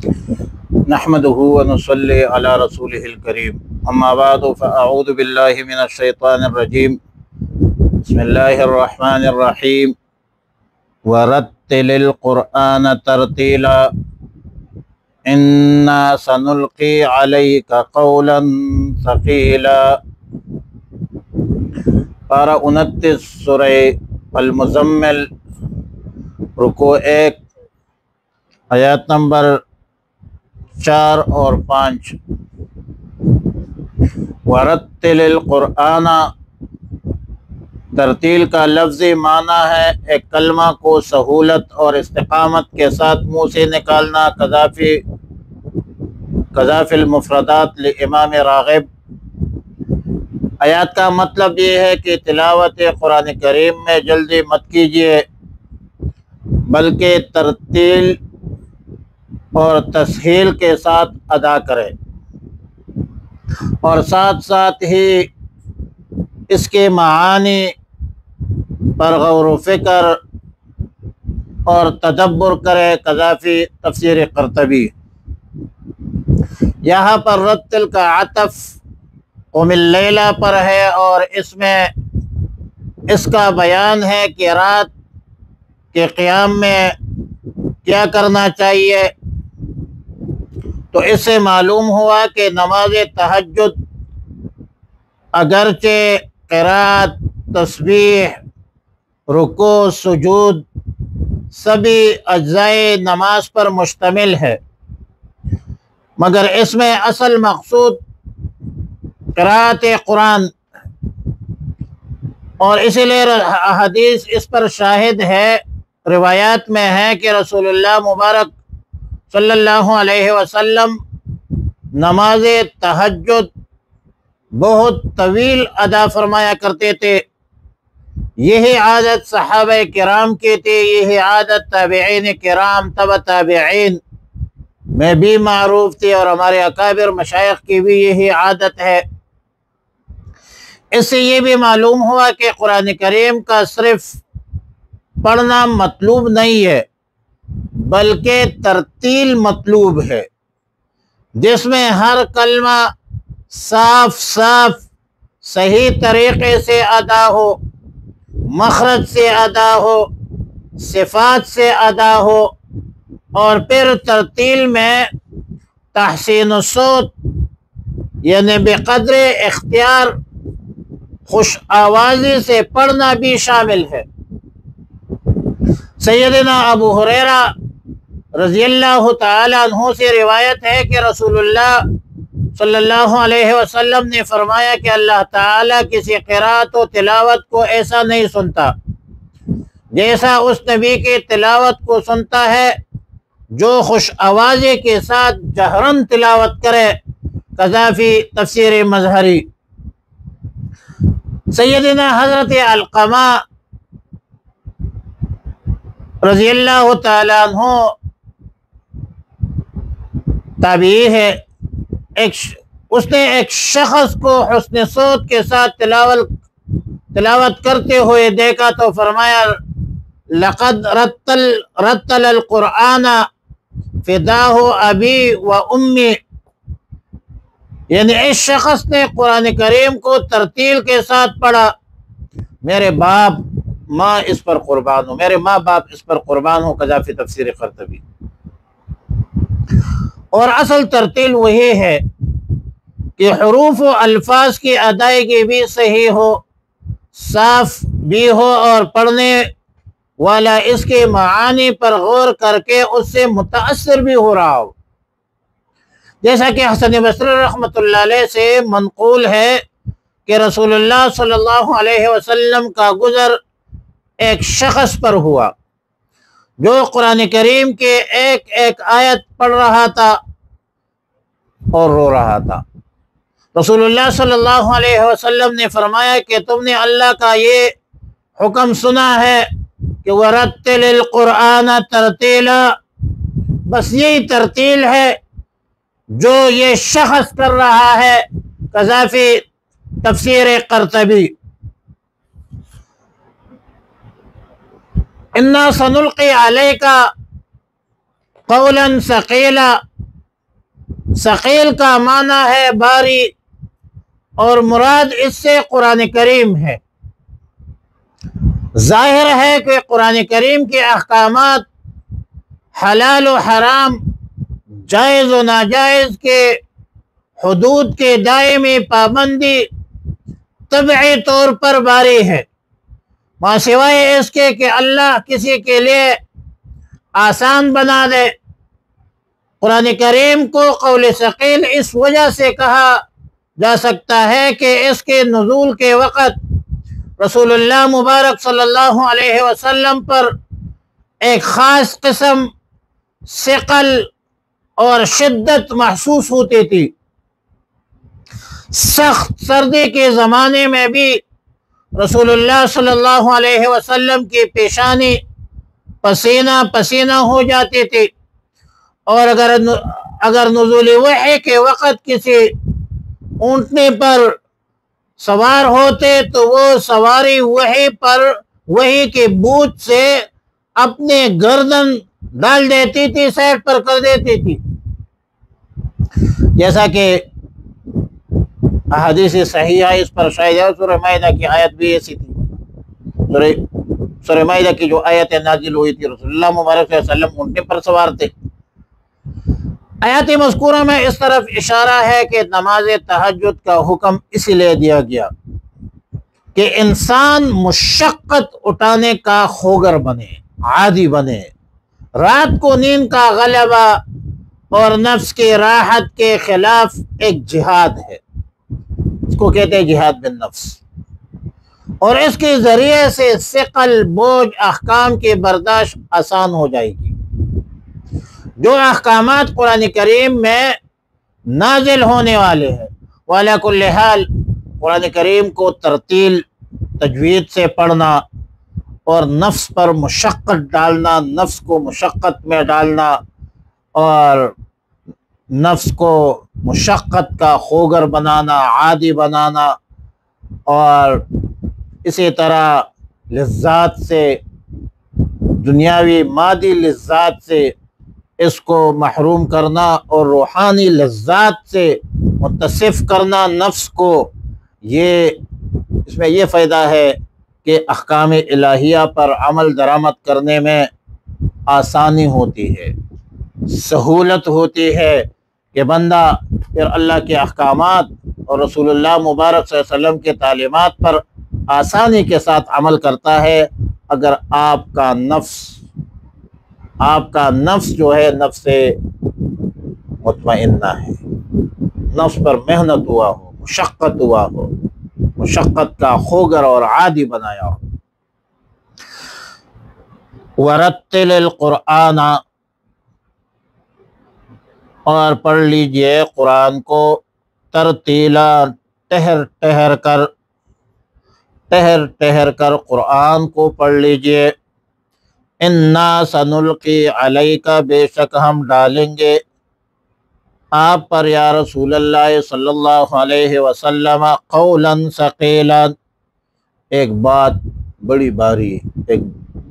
نحمده ونصلي على رسوله الكريم اما بعد فاعوذ بالله من الشيطان الرجيم بسم الله الرحمن الرحيم ورتل القرآن ترتيلا انا سنلقي عليك قولا ثقيلا۔ پارہ 29 سورہ المزمل، رکوع 1، آیات نمبر 4 اور 5۔ ورتل القرآن، ترتیل کا لفظی معنی ہے ایک کلمہ کو سہولت اور استقامت کے ساتھ منہ سے نکالنا، کذافی المفردات لامام راغب۔ آیات کا مطلب یہ ہے کہ تلاوت قرآن کریم میں جلدی مت کیجیے، بلکہ ترتیل اور تسہیل کے ساتھ ادا کرے، اور ساتھ ساتھ ہی اس کے معانی پر غور و فکر اور تدبر کرے، کذافی تفسیر قرطبی۔ یہاں پر رتل کا عطف قم اللیلہ پر ہے، اور اس میں اس کا بیان ہے کہ رات کے قیام میں کیا کرنا چاہیے۔ تو اس سے معلوم ہوا کہ نماز تہجد اگرچہ قرات، تسبیح، رکوع، سجود سبھی اجزائے نماز پر مشتمل ہے، مگر اس میں اصل مقصود قرات قرآن، اور اسی لیے حدیث اس پر شاہد ہے، روایات میں ہے کہ رسول اللہ مبارک صلی اللہ علیہ وسلم نماز تہجد بہت طویل ادا فرمایا کرتے تھے۔ یہی عادت صحابہ کرام کی تھی، یہی عادت تابعین کرام، تبع تابعین میں بھی معروف تھی، اور ہمارے اکابر مشائخ کی بھی یہی عادت ہے۔ اس سے یہ بھی معلوم ہوا کہ قرآن کریم کا صرف پڑھنا مطلوب نہیں ہے، بلکہ ترتیل مطلوب ہے، جس میں ہر کلمہ صاف صحیح طریقے سے ادا ہو، مخرج سے ادا ہو، صفات سے ادا ہو، اور پھر ترتیل میں تحسین الصوت یعنی بقدر اختیار خوش آوازی سے پڑھنا بھی شامل ہے۔ سیدنا ابو ہریرہ رضی اللہ تعالی عنہ سے روایت ہے کہ رسول اللہ صلی اللہ علیہ وسلم نے فرمایا کہ اللہ تعالیٰ کسی قرات و تلاوت کو ایسا نہیں سنتا جیسا اس نبی کی تلاوت کو سنتا ہے جو خوش آوازی کے ساتھ جہرن تلاوت کرے، کذافی تفسیر مظہری۔ سیدنا حضرت علقمہ رضی اللہ تعالیٰ عنہ تابعی ہے، اس نے ایک شخص کو حسن صوت کے ساتھ تلاوت کرتے ہوئے دیکھا تو فرمایا لقد رتل القرآن فداہ ابی و امی، یعنی اس شخص نے قرآن کریم کو ترتیل کے ساتھ پڑھا، میرے باپ ماں اس پر قربان ہو، میرے ماں باپ اس پر قربان ہو، کذافی تفسیر قرطبی۔ اور اصل ترتیل وہی ہے کہ حروف و الفاظ کی ادائیگی بھی صحیح ہو، صاف بھی ہو، اور پڑھنے والا اس کے معانی پر غور کر کے اس سے متاثر بھی ہو رہا ہو۔ جیسا کہ حسن بصری رحمۃ اللہ علیہ سے منقول ہے کہ رسول اللہ صلی اللہ علیہ وسلم کا گزر ایک شخص پر ہوا جو قرآن کریم کے ایک ایک آیت پڑھ رہا تھا اور رو رہا تھا۔ رسول اللہ صلی اللہ علیہ وسلم نے فرمایا کہ تم نے اللہ کا یہ حکم سنا ہے کہ وَرَتِّلِ الْقُرْآنَ تَرْتِيلًا، بس یہی ترتیل ہے جو یہ شخص کر رہا ہے، کذافی تفسیر قرطبی۔ انا سنلقی علیک قولا ثقیلا، ثقیل کا معنی ہے بھاری، اور مراد اس سے قرآن کریم ہے۔ ظاہر ہے کہ قرآن کریم کے احکامات حلال و حرام، جائز و ناجائز کے حدود کے دائمی پابندی طبعی طور پر باری ہے، ماں سوائے اس کے کہ اللہ کسی کے لیے آسان بنا دے۔ قرآن کریم کو قول ثقیل اس وجہ سے کہا جا سکتا ہے کہ اس کے نزول کے وقت رسول اللہ مبارک صلی اللہ علیہ وسلم پر ایک خاص قسم ثقل اور شدت محسوس ہوتی تھی۔ سخت سردی کے زمانے میں بھی رسول اللہ صلی اللہ علیہ وسلم کی پیشانی پسینہ پسینہ ہو جاتی تھی، اور اگر نزول وحی کے وقت کسی اونٹنے پر سوار ہوتے تو وہ سواری وحی کے بوجھ سے اپنے گردن ڈال دیتی تھی، سائڈ پر کر دیتی تھی، جیسا کہ احادیث صحیحہ اس پر شاہد ہے۔ سورہ مائدہ کی آیت بھی ایسی تھی۔ سورہ مائدہ کی جو آیت نازل ہوئی تھی، رسول اللہ مبارک صلی اللہ علیہ وسلم اونٹنے پر سوار تھے۔ آیات مذکورہ میں اس طرف اشارہ ہے کہ نماز تہجد کا حکم اس لیے دیا گیا کہ انسان مشقت اٹھانے کا خوگر بنے، عادی بنے۔ رات کو نیند کا غلبہ اور نفس کی راحت کے خلاف ایک جہاد ہے، اس کو کہتے ہیں جہاد بالنفس، اور اس کے ذریعے سے ثقل بوجھ احکام کی برداشت آسان ہو جائے گی۔ جو احکامات قرآن کریم میں نازل ہونے والے ہیں، وعلیٰ کل حال قرآن کریم کو ترتیل تجوید سے پڑھنا اور نفس پر مشقت ڈالنا، نفس کو مشقت میں ڈالنا اور نفس کو مشقت کا خوگر بنانا، عادی بنانا، اور اسی طرح لذات سے، دنیاوی مادی لذات سے اس کو محروم کرنا اور روحانی لذات سے متصف کرنا نفس کو، اس میں یہ فائدہ ہے کہ احکام الہیہ پر عمل درآمد کرنے میں آسانی ہوتی ہے، سہولت ہوتی ہے کہ بندہ پھر اللہ کے احکامات اور رسول اللہ مبارک صلی اللہ علیہ وسلم کے تعلیمات پر آسانی کے ساتھ عمل کرتا ہے، اگر آپ کا نفس جو ہے نفس مطمئنہ ہے، نفس پر محنت ہوا ہو، مشقت ہوا ہو، مشقت کا خوگر اور عادی بنایا ہو۔ وَرَتِّلِ الْقُرْآنَ، اور پڑھ لیجئے قرآن کو ترتیلا، ٹہر کر قرآن کو پڑھ لیجئے۔ اِنَّا سَنُلْقِي عَلَيْكَ، بے شک ہم ڈالیں گے آپ پر یا رسول اللہ صلی اللہ علیہ وسلم، قولاً ثقیلاً، ایک بات بڑی باری، ایک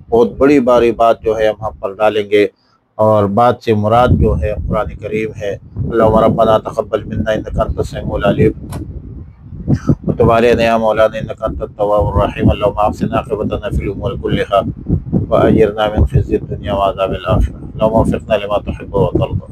بہت بڑی باری بات جو ہے ہم آپ پر ڈالیں گے، اور بات سے مراد جو ہے قرآن کریم ہے۔ اللہم ربنا تقبل منا انک انت السمیع العلیم وتب علینا یا مولانا انک انت التواب الرحیم۔ اللہم احسن عاقبتنا فی الامور کلھا واجرنا من خزي الدنيا وعذاب الآخرة۔ اللهم وفقنا لما تحب وترضى۔